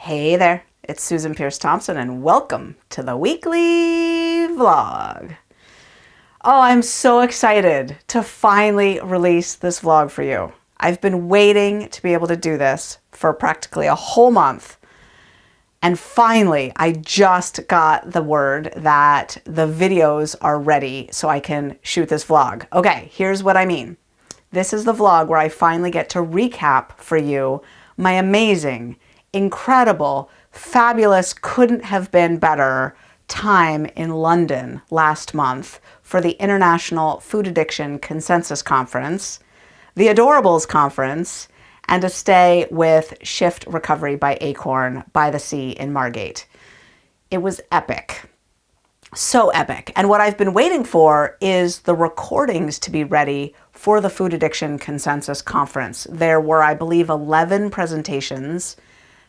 Hey there, it's Susan Pierce Thompson and welcome to the weekly vlog. Oh, I'm so excited to finally release this vlog for you. I've been waiting to be able to do this for practically a whole month. And finally, I just got the word that the videos are ready so I can shoot this vlog. Okay, here's what I mean. This is the vlog where I finally get to recap for you my amazing, incredible, fabulous, couldn't have been better time in London last month for the International Food Addiction Consensus Conference, the Ador BLEs Conference, and a stay with Shift Recovery by Acorn by the sea in Margate. It was epic. So epic. And what I've been waiting for is the recordings to be ready for the Food Addiction Consensus Conference. There were, I believe, 11 presentations.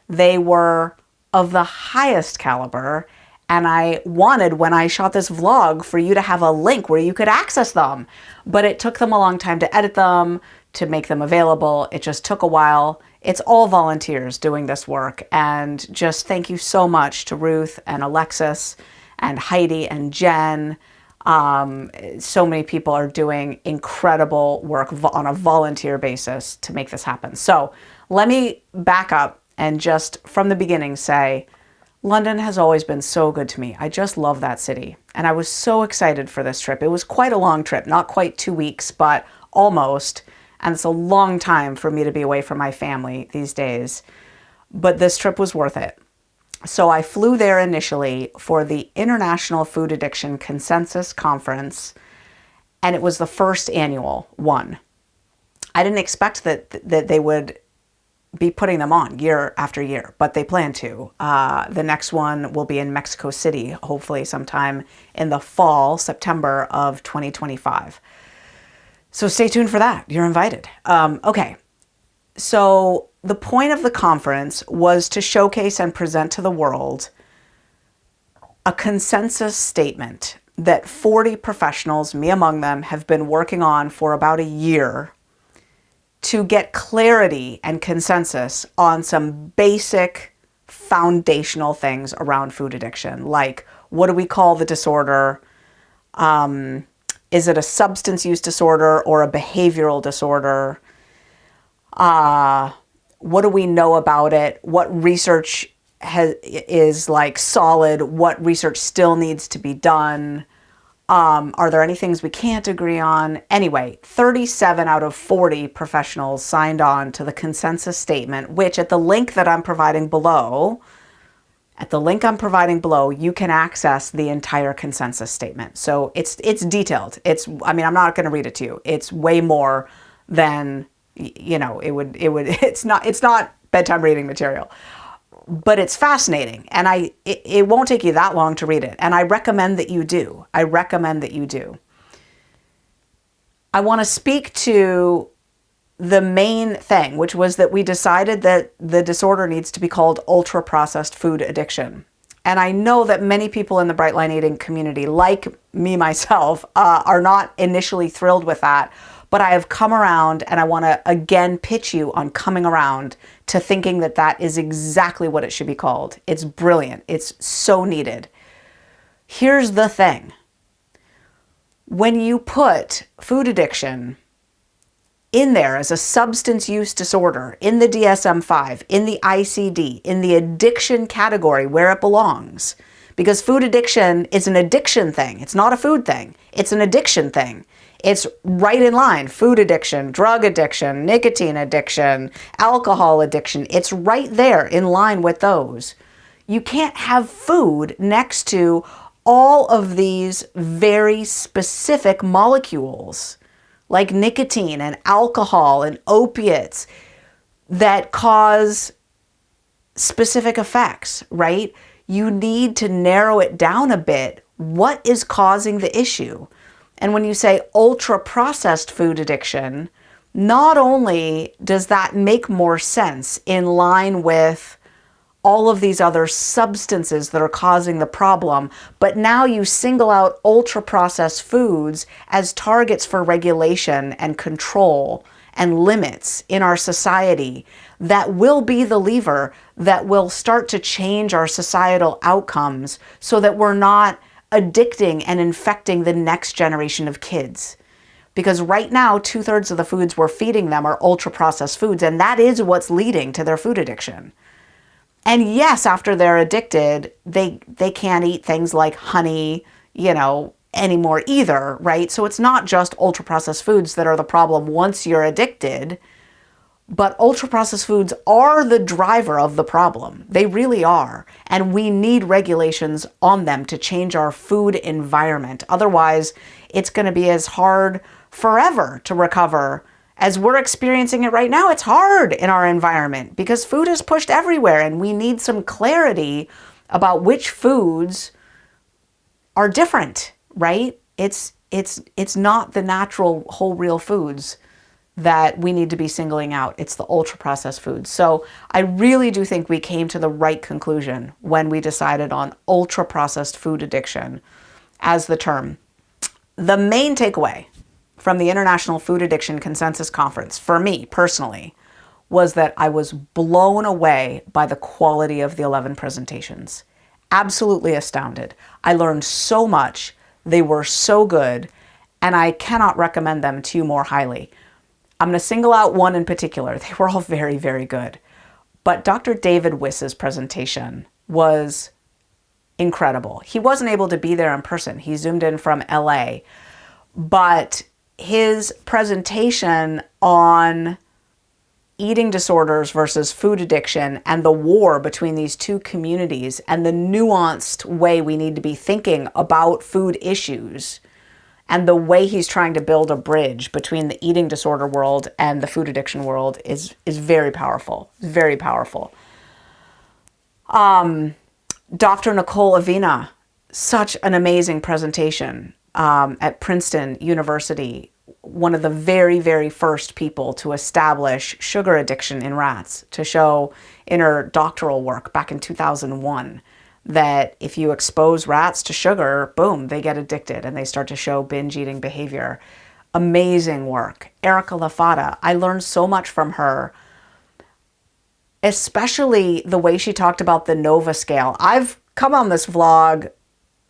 They were of the highest caliber, and I wanted, when I shot this vlog, for you to have a link where you could access them. But it took them a long time to edit them, to make them available. It just took a while. It's all volunteers doing this work. And just thank you so much to Ruth and Alexis and Heidi and Jen. So many people are doing incredible work on a volunteer basis to make this happen. So let me back up and just from the beginning say, London has always been so good to me. I just love that city. And I was so excited for this trip. It was quite a long trip, not quite 2 weeks, but almost. And it's a long time for me to be away from my family these days. But this trip was worth it. So I flew there initially for the International Food Addiction Consensus Conference, and it was the first annual one. I didn't expect that they would be putting them on year after year, but they plan to. The next one will be in Mexico City, hopefully sometime in the fall, September of 2025. So stay tuned for that. You're invited. Okay. So the point of the conference was to showcase and present to the world a consensus statement that 40 professionals, me among them, have been working on for about a year to get clarity and consensus on some basic foundational things around food addiction. Like, what do we call the disorder? Is it a substance use disorder or a behavioral disorder? What do we know about it? What research is like solid? What research still needs to be done? Are there any things we can't agree on? Anyway, 37 out of 40 professionals signed on to the consensus statement, which at the link that I'm providing below, you can access the entire consensus statement. So it's detailed. I'm not going to read it to you. It's way more than, it's not bedtime reading material, but it's fascinating. And it won't take you that long to read it. And I recommend that you do. I want to speak to the main thing, which was that we decided that the disorder needs to be called ultra-processed food addiction. And I know that many people in the Bright Line Eating community, like me myself, are not initially thrilled with that. But I have come around, and I want to again pitch you on coming around to thinking that that is exactly what it should be called. It's brilliant. It's so needed. Here's the thing. When you put food addiction in there as a substance use disorder, in the DSM-5, in the ICD, in the addiction category where it belongs, because food addiction is an addiction thing. It's not a food thing. It's an addiction thing. It's right in line. Food addiction, drug addiction, nicotine addiction, alcohol addiction. It's right there in line with those. You can't have food next to all of these very specific molecules like nicotine and alcohol and opiates that cause specific effects, right? You need to narrow it down a bit. What is causing the issue? And when you say ultra-processed food addiction, not only does that make more sense in line with all of these other substances that are causing the problem, but now you single out ultra-processed foods as targets for regulation and control and limits in our society that will be the lever that will start to change our societal outcomes so that we're not addicting and infecting the next generation of kids. Because right now, 2/3 of the foods we're feeding them are ultra-processed foods, and that is what's leading to their food addiction. And yes, after they're addicted, they can't eat things like honey, anymore either, right? So it's not just ultra-processed foods that are the problem once you're addicted, but ultra-processed foods are the driver of the problem. They really are. And we need regulations on them to change our food environment. Otherwise, it's going to be as hard forever to recover as we're experiencing it right now. It's hard in our environment because food is pushed everywhere, and we need some clarity about which foods are different, right? It's not the natural whole real foods that we need to be singling out. It's the ultra-processed foods. So I really do think we came to the right conclusion when we decided on ultra-processed food addiction as the term. The main takeaway from the International Food Addiction Consensus Conference, for me personally, was that I was blown away by the quality of the 11 presentations. Absolutely astounded. I learned so much. They were so good, and I cannot recommend them to you more highly. I'm going to single out one in particular. They were all very, very good. But Dr. David Wiss's presentation was incredible. He wasn't able to be there in person. He zoomed in from LA. But his presentation on eating disorders versus food addiction and the war between these two communities and the nuanced way we need to be thinking about food issues and the way he's trying to build a bridge between the eating disorder world and the food addiction world is very powerful, very powerful. Dr. Nicole Avena, such an amazing presentation at Princeton University, one of the very, very first people to establish sugar addiction in rats, to show in her doctoral work back in 2001 that if you expose rats to sugar, boom, they get addicted and they start to show binge eating behavior. Amazing work. Erica Lafata, I learned so much from her, especially the way she talked about the NOVA scale. I've come on this vlog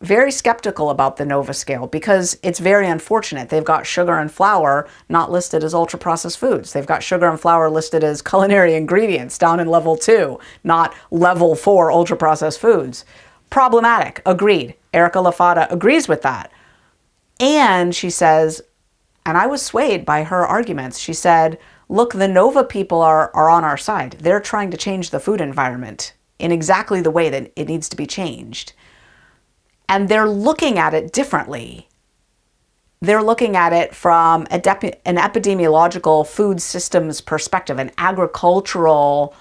very skeptical about the NOVA scale because it's very unfortunate. They've got sugar and flour not listed as ultra-processed foods. They've got sugar and flour listed as culinary ingredients down in level 2, not level 4 ultra-processed foods. Problematic. Agreed. Erica Lafata agrees with that. And she says, and I was swayed by her arguments, she said, look, the NOVA people are on our side. They're trying to change the food environment in exactly the way that it needs to be changed. And they're looking at it differently. They're looking at it from an epidemiological food systems perspective, an agricultural,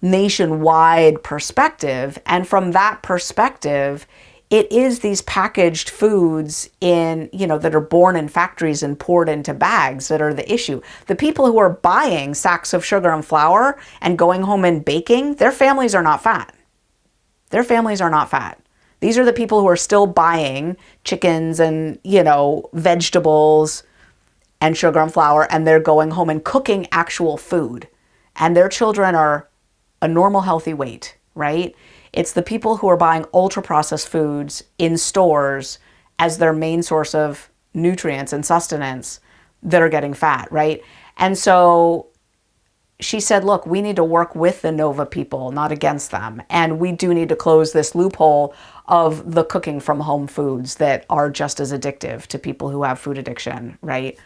nationwide perspective. And from that perspective, it is these packaged foods that are born in factories and poured into bags that are the issue. The people who are buying sacks of sugar and flour and going home and baking, their families are not fat. Their families are not fat. These are the people who are still buying chickens and, vegetables and sugar and flour, and they're going home and cooking actual food. And their children are a normal, healthy weight, right? It's the people who are buying ultra-processed foods in stores as their main source of nutrients and sustenance that are getting fat, right? And so she said, look, we need to work with the NOVA people, not against them. And we do need to close this loophole of the cooking from home foods that are just as addictive to people who have food addiction, right?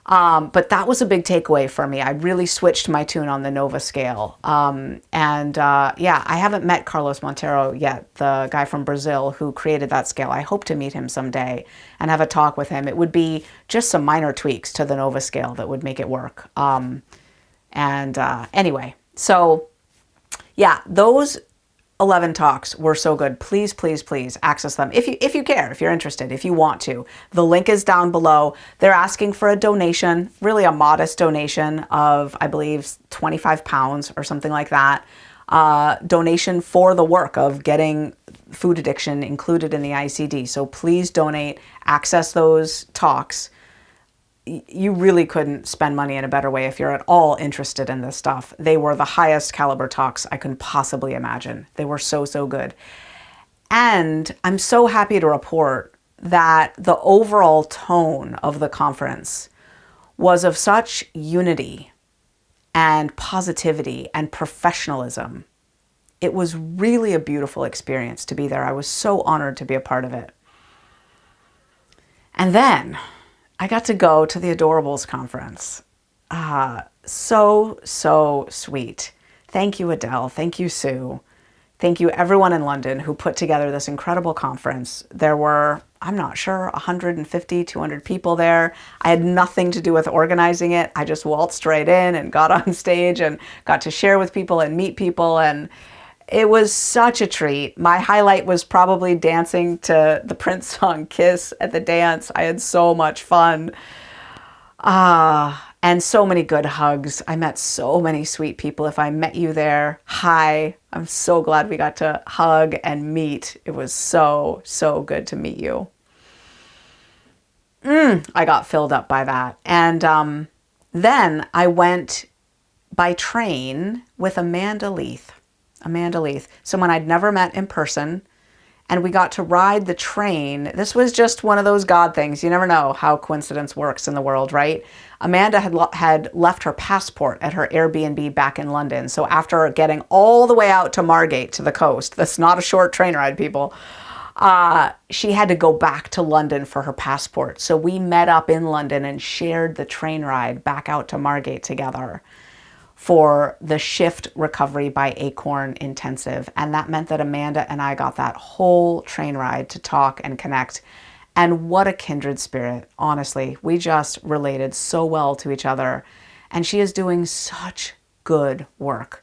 But that was a big takeaway for me. I really switched my tune on the NOVA scale. I haven't met Carlos Monteiro yet, the guy from Brazil who created that scale. I hope to meet him someday and have a talk with him. It would be just some minor tweaks to the NOVA scale that would make it work. Anyway, so yeah, those 11 talks were so good. Please, please, please access them if you care, if you're interested, if you want to. The link is down below. They're asking for a donation, really a modest donation of, I believe, 25 pounds or something like that. Donation for the work of getting food addiction included in the ICD. So please donate, access those talks. you really couldn't spend money in a better way if you're at all interested in this stuff. They were the highest caliber talks I can possibly imagine. They were so, so good. And I'm so happy to report that the overall tone of the conference was of such unity and positivity and professionalism. It was really a beautiful experience to be there. I was so honored to be a part of it. And then I got to go to the Ador BLEs Conference. So, so sweet. Thank you, Adele. Thank you, Sue. Thank you, everyone in London who put together this incredible conference. There were, I'm not sure, 150, 200 people there. I had nothing to do with organizing it. I just waltzed right in and got on stage and got to share with people and meet people. And it was such a treat. My highlight was probably dancing to the Prince song Kiss at the dance. I had so much fun. And so many good hugs. I met so many sweet people. If I met you there, hi. I'm so glad we got to hug and meet. It was so, so good to meet you. I got filled up by that. And then I went by train with Amanda Leith, someone I'd never met in person. And we got to ride the train. This was just one of those God things. You never know how coincidence works in the world, right? Amanda had left her passport at her Airbnb back in London. So after getting all the way out to Margate, to the coast, that's not a short train ride, people, she had to go back to London for her passport. So we met up in London and shared the train ride back out to Margate together for the Shift Recovery by Acorn intensive. And that meant that Amanda and I got that whole train ride to talk and connect. And what a kindred spirit, honestly. We just related so well to each other. And she is doing such good work.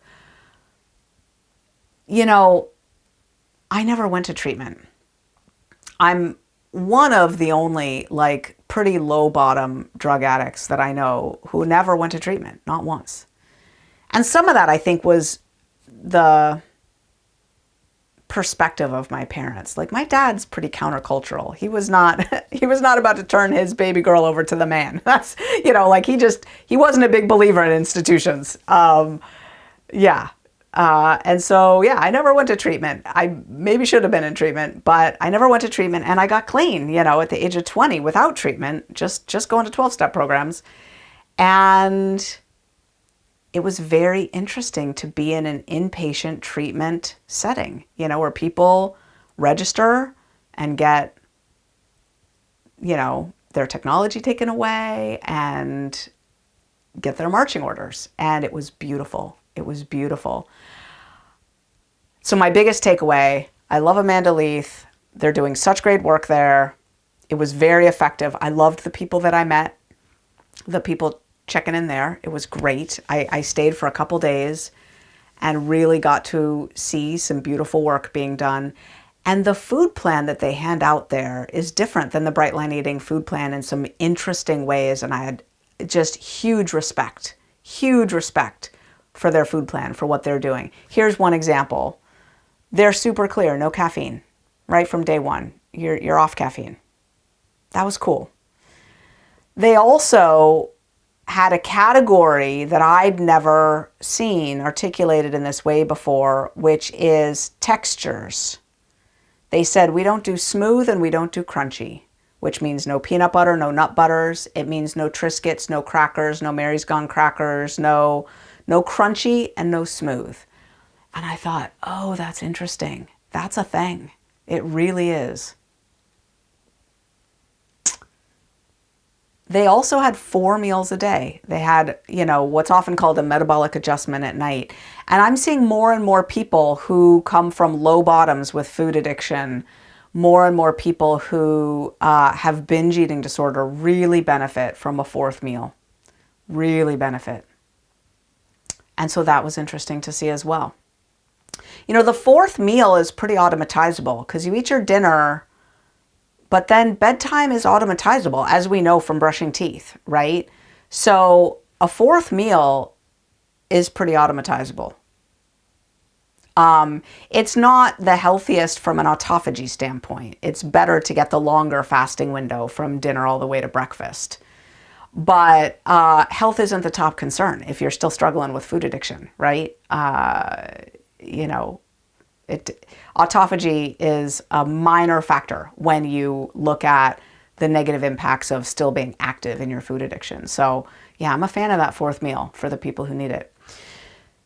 You know, I never went to treatment. I'm one of the only pretty low bottom drug addicts that I know who never went to treatment, not once. And some of that, I think, was the perspective of my parents. Like, my dad's pretty countercultural. He was not about to turn his baby girl over to the man. That's, he wasn't a big believer in institutions. And so, I never went to treatment. I maybe should have been in treatment, but I never went to treatment, and I got clean, at the age of 20 without treatment, just going to 12-step programs. And it was very interesting to be in an inpatient treatment setting, where people register and get, their technology taken away and get their marching orders. And it was beautiful. It was beautiful. So my biggest takeaway, I love Amanda Leith. They're doing such great work there. It was very effective. I loved the people that I met, the people checking in there. It was great. I stayed for a couple days and really got to see some beautiful work being done. And the food plan that they hand out there is different than the Bright Line Eating food plan in some interesting ways. And I had just huge respect for their food plan, for what they're doing. Here's one example. They're super clear, no caffeine, right from day one. You're off caffeine. That was cool. They also had a category that I'd never seen articulated in this way before, which is textures. They said, we don't do smooth and we don't do crunchy, which means no peanut butter, no nut butters. It means no Triscuits, no crackers, no Mary's Gone crackers, no crunchy and no smooth. And I thought, oh, that's interesting. That's a thing. It really is. They also had 4 meals a day. They had, what's often called a metabolic adjustment at night. And I'm seeing more and more people who come from low bottoms with food addiction, more and more people who have binge eating disorder really benefit from a 4th meal, really benefit. And so that was interesting to see as well. The 4th meal is pretty automatizable because you eat your dinner, but then bedtime is automatizable, as we know from brushing teeth, right? So a 4th meal is pretty automatizable. It's not the healthiest from an autophagy standpoint. It's better to get the longer fasting window from dinner all the way to breakfast. But health isn't the top concern if you're still struggling with food addiction, right? Autophagy is a minor factor when you look at the negative impacts of still being active in your food addiction. So yeah, I'm a fan of that fourth meal for the people who need it.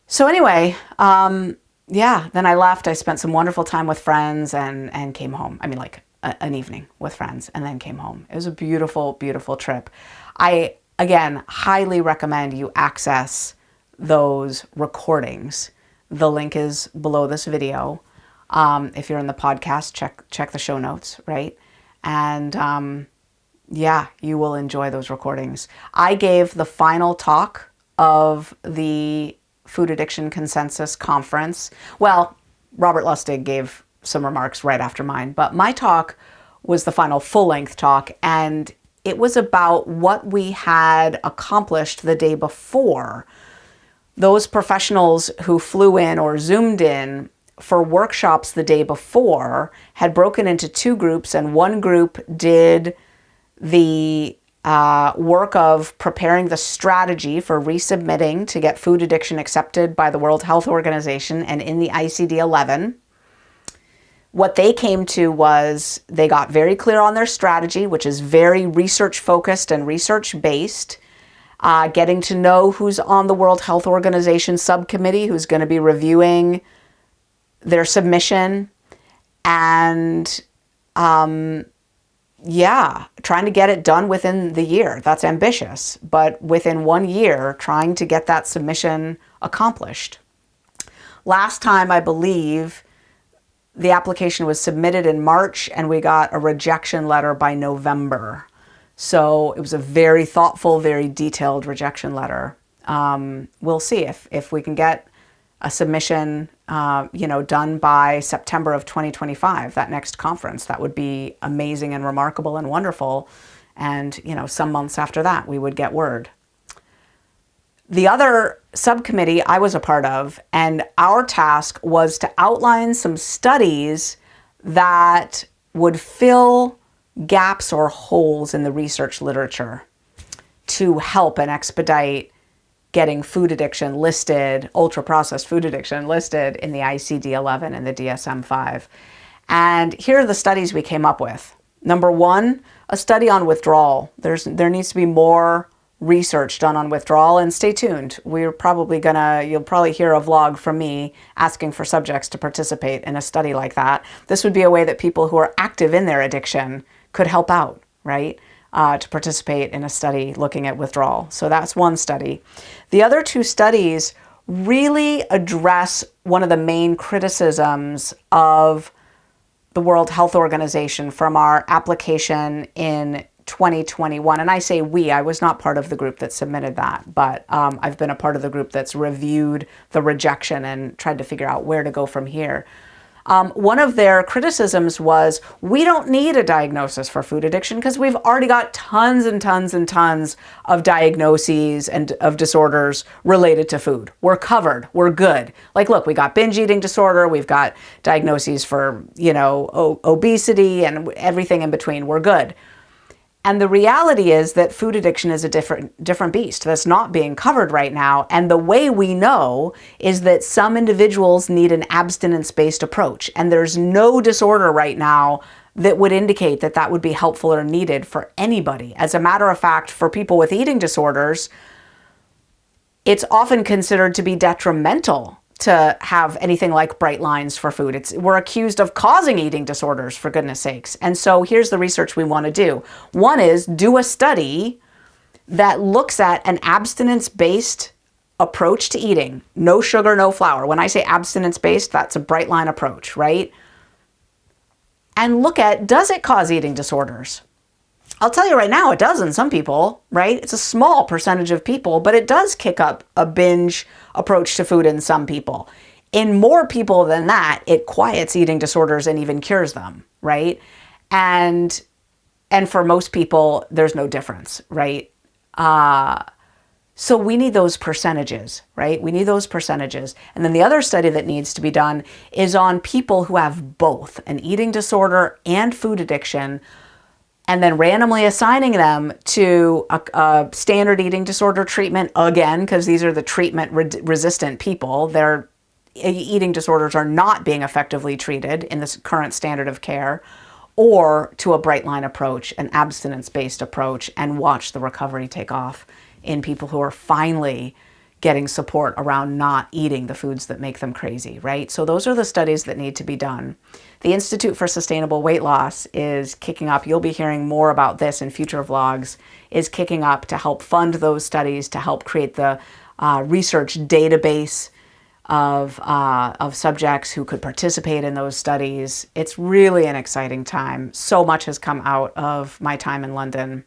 So anyway, then I left. I spent some wonderful time with friends and came home. I mean, like an evening with friends and then came home. It was a beautiful, beautiful trip. I, again, highly recommend you access those recordings. The link is below this video. If you're in the podcast, check the show notes, right? And you will enjoy those recordings. I gave the final talk of the Food Addiction Consensus Conference. Well, Robert Lustig gave some remarks right after mine, but my talk was the final full-length talk, and it was about what we had accomplished the day before. Those professionals who flew in or Zoomed in for workshops the day before had broken into two groups, and one group did the work of preparing the strategy for resubmitting to get food addiction accepted by the World Health Organization and in the ICD-11. What they came to was they got very clear on their strategy, which is very research-focused and research-based, getting to know who's on the World Health Organization subcommittee, who's going to be reviewing their submission, and trying to get it done within the year. That's ambitious, but within 1 year, trying to get that submission accomplished. Last time, I believe, the application was submitted in March and we got a rejection letter by November. So it was a very thoughtful, very detailed rejection letter. We'll see if we can get a submission done by September of 2025, that next conference. That would be amazing and remarkable and wonderful. And, some months after that, we would get word. The other subcommittee I was a part of, and our task was to outline some studies that would fill gaps or holes in the research literature to help and expedite getting food addiction listed, ultra-processed food addiction listed in the ICD-11 and the DSM-5. And here are the studies we came up with. Number one, a study on withdrawal. There needs to be more research done on withdrawal, and stay tuned. You'll probably hear a vlog from me asking for subjects to participate in a study like that. This would be a way that people who are active in their addiction could help out, right? To participate in a study looking at withdrawal. So that's one study. The other two studies really address one of the main criticisms of the World Health Organization from our application in 2021. And I say we, I was not part of the group that submitted that, but I've been a part of the group that's reviewed the rejection and tried to figure out where to go from here. One of their criticisms was, we don't need a diagnosis for food addiction because we've already got tons and tons and tons of diagnoses and of disorders related to food. We're covered. We're good. Like, look, we got binge eating disorder. We've got diagnoses for, obesity and everything in between. We're good. And the reality is that food addiction is a different beast that's not being covered right now. And the way we know is that some individuals need an abstinence-based approach. And there's no disorder right now that would indicate that that would be helpful or needed for anybody. As a matter of fact, for people with eating disorders, it's often considered to be detrimental to have anything like bright lines for food. We're accused of causing eating disorders, for goodness sakes. And so here's the research we want to do. One is do a study that looks at an abstinence-based approach to eating. No sugar, no flour. When I say abstinence-based, that's a bright line approach, right? And look at, does it cause eating disorders? I'll tell you right now, it does in some people, right? It's a small percentage of people, but it does kick up a binge approach to food in some people. In more people than that, it quiets eating disorders and even cures them, right? And for most people, there's no difference, right? So we need those percentages, right? We need those percentages. And then the other study that needs to be done is on people who have both an eating disorder and food addiction. and then randomly assigning them to a standard eating disorder treatment again, because these are the treatment resistant people. Their eating disorders are not being effectively treated in this current standard of care, or to a bright line approach, an abstinence-based approach, and watch the recovery take off in people who are finally getting support around not eating the foods that make them crazy, right? So those are the studies that need to be done. The Institute for Sustainable Weight Loss is kicking up. You'll be hearing more about this in future vlogs, is kicking up to help fund those studies, to help create the research database of subjects who could participate in those studies. It's really an exciting time. So much has come out of my time in London.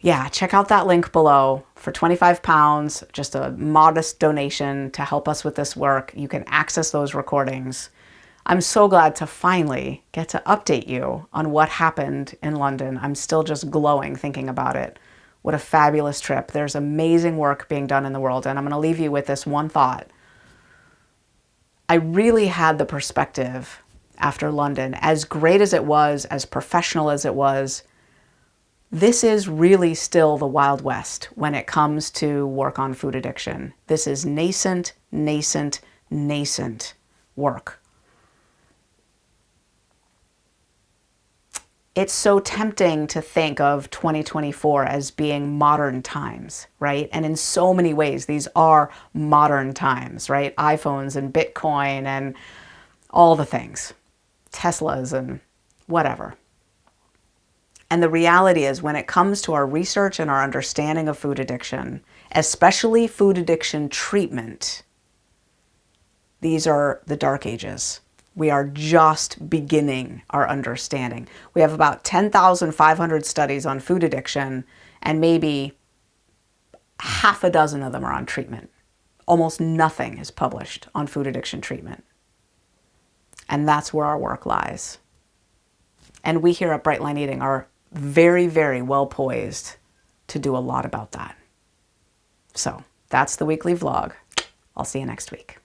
Yeah, check out that link below for £25, just a modest donation to help us with this work. You can access those recordings. I'm so glad to finally get to update you on what happened in London. I'm still just glowing thinking about it. What a fabulous trip. There's amazing work being done in the world, and I'm going to leave you with this one thought. I really had the perspective after London, as great as it was, as professional as it was, this is really still the Wild West when it comes to work on food addiction. This is nascent, nascent, nascent work. It's so tempting to think of 2024 as being modern times, right? And in so many ways, these are modern times, right? iPhones and Bitcoin and all the things, Teslas and whatever. And the reality is, when it comes to our research and our understanding of food addiction, especially food addiction treatment, these are the dark ages. We are just beginning our understanding. We have about 10,500 studies on food addiction, and maybe half a dozen of them are on treatment. Almost nothing is published on food addiction treatment. And that's where our work lies. And we here at Bright Line Eating are very, very well poised to do a lot about that. So that's the weekly vlog. I'll see you next week.